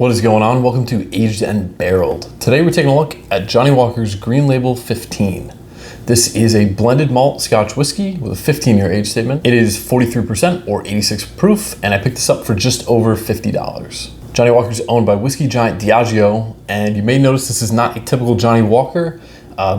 What is going on? Welcome to Aged and Barreled. Today we're taking a look at Johnnie Walker's Green Label 15. This is a blended malt Scotch whiskey with a 15-year age statement. It is 43% or 86 proof, and I picked this up for just over $50. Johnnie Walker is owned by whiskey giant Diageo, and you may notice this is not a typical Johnnie Walker.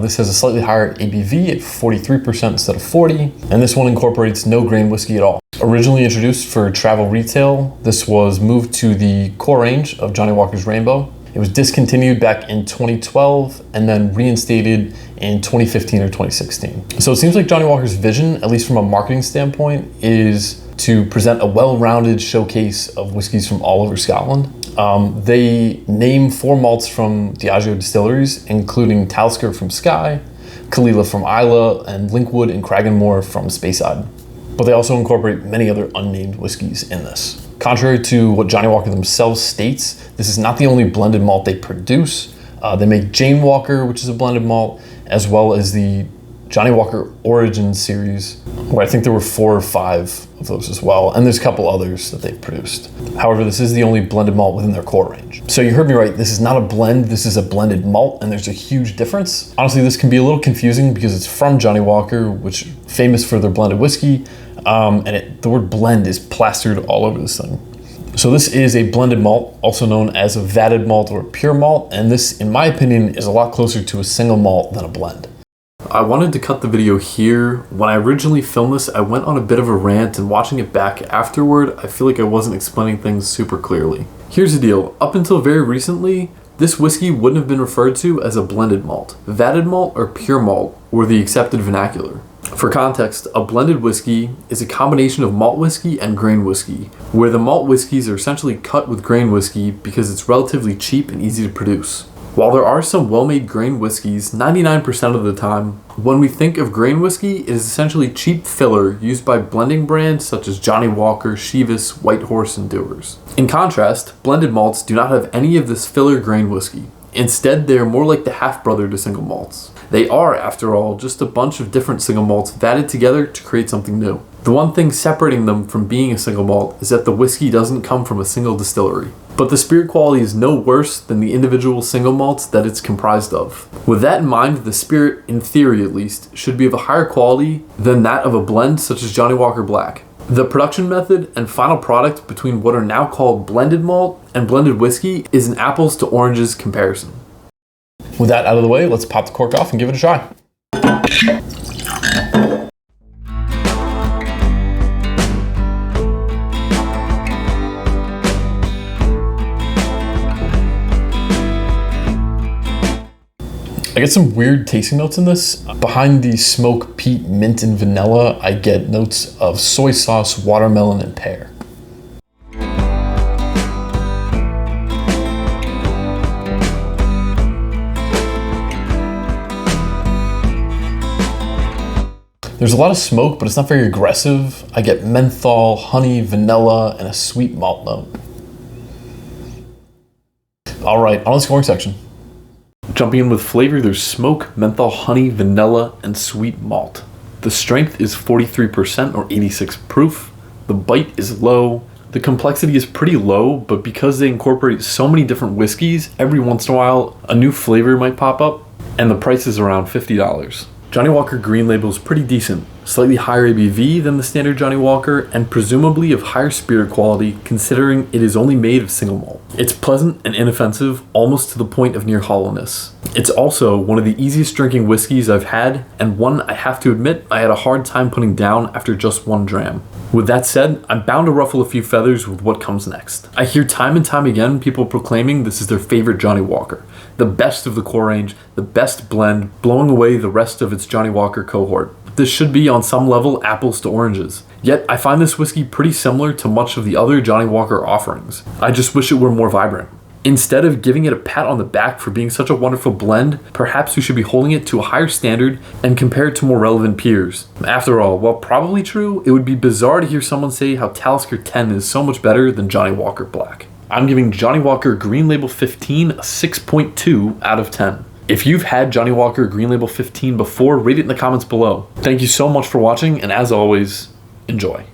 This has a slightly higher ABV at 43% instead of 40, and this one incorporates no grain whiskey at all. Originally introduced for travel retail, this was moved to the core range of Johnnie Walker's Rainbow. It was discontinued back in 2012 and then reinstated in 2015 or 2016. So it seems like Johnnie Walker's vision, at least from a marketing standpoint, is to present a well-rounded showcase of whiskeys from all over Scotland. They name 4 malts from Diageo distilleries, including Talisker from Skye, Kalila from Islay, and Linkwood and Cragganmore from Speyside. But they also incorporate many other unnamed whiskeys in this. Contrary to what Johnnie Walker themselves states, this is not the only blended malt they produce. They make Jane Walker, which is a blended malt, as well as the Johnnie Walker Origins series, where I think there were 4 or 5 of those as well, and there's a couple others that they've produced. However, this is the only blended malt within their core range. So you heard me right, this is not a blend, this is a blended malt, and there's a huge difference. Honestly, this can be a little confusing because it's from Johnnie Walker, which is famous for their blended whiskey, and the word blend is plastered all over this thing. So this is a blended malt, also known as a vatted malt or pure malt, and this, in my opinion, is a lot closer to a single malt than a blend. I wanted to cut the video here. When I originally filmed this, I went on a bit of a rant, and watching it back afterward, I feel like I wasn't explaining things super clearly. Here's the deal. Up until very recently, this whiskey wouldn't have been referred to as a blended malt. Vatted malt or pure malt were the accepted vernacular. For context, a blended whiskey is a combination of malt whiskey and grain whiskey, where the malt whiskeys are essentially cut with grain whiskey because it's relatively cheap and easy to produce. While there are some well-made grain whiskeys, 99% of the time, when we think of grain whiskey, it is essentially cheap filler used by blending brands such as Johnnie Walker, Chivas, White Horse, and Dewar's. In contrast, blended malts do not have any of this filler grain whiskey. Instead, they are more like the half-brother to single malts. They are, after all, just a bunch of different single malts vatted together to create something new. The one thing separating them from being a single malt is that the whiskey doesn't come from a single distillery. But the spirit quality is no worse than the individual single malts that it's comprised of. With that in mind, the spirit, in theory at least, should be of a higher quality than that of a blend such as Johnnie Walker Black. The production method and final product between what are now called blended malt and blended whiskey is an apples to oranges comparison. With that out of the way, let's pop the cork off and give it a try. I get some weird tasting notes in this. Behind the smoke, peat, mint, and vanilla, I get notes of soy sauce, watermelon, and pear. There's a lot of smoke, but it's not very aggressive. I get menthol, honey, vanilla, and a sweet malt note. All right, on the scoring section. Jumping in with flavor, there's smoke, menthol, honey, vanilla, and sweet malt. The strength is 43% or 86 proof. The bite is low. The complexity is pretty low, but because they incorporate so many different whiskeys, every once in a while, a new flavor might pop up, and the price is around $50. Johnnie Walker Green Label is pretty decent, slightly higher ABV than the standard Johnnie Walker, and presumably of higher spirit quality considering it is only made of single malt. It's pleasant and inoffensive, almost to the point of near hollowness. It's also one of the easiest drinking whiskeys I've had, and one I have to admit I had a hard time putting down after just 1 dram. With that said, I'm bound to ruffle a few feathers with what comes next. I hear time and time again people proclaiming this is their favorite Johnnie Walker, the best of the core range, the best blend, blowing away the rest of its Johnnie Walker cohort. This should be on some level apples to oranges. Yet I find this whiskey pretty similar to much of the other Johnnie Walker offerings. I just wish it were more vibrant. Instead of giving it a pat on the back for being such a wonderful blend, perhaps we should be holding it to a higher standard and compare it to more relevant peers. After all, while probably true, it would be bizarre to hear someone say how Talisker 10 is so much better than Johnnie Walker Black. I'm giving Johnnie Walker Green Label 15 a 6.2 out of 10. If you've had Johnnie Walker Green Label 15 before, rate it in the comments below. Thank you so much for watching, and as always, enjoy.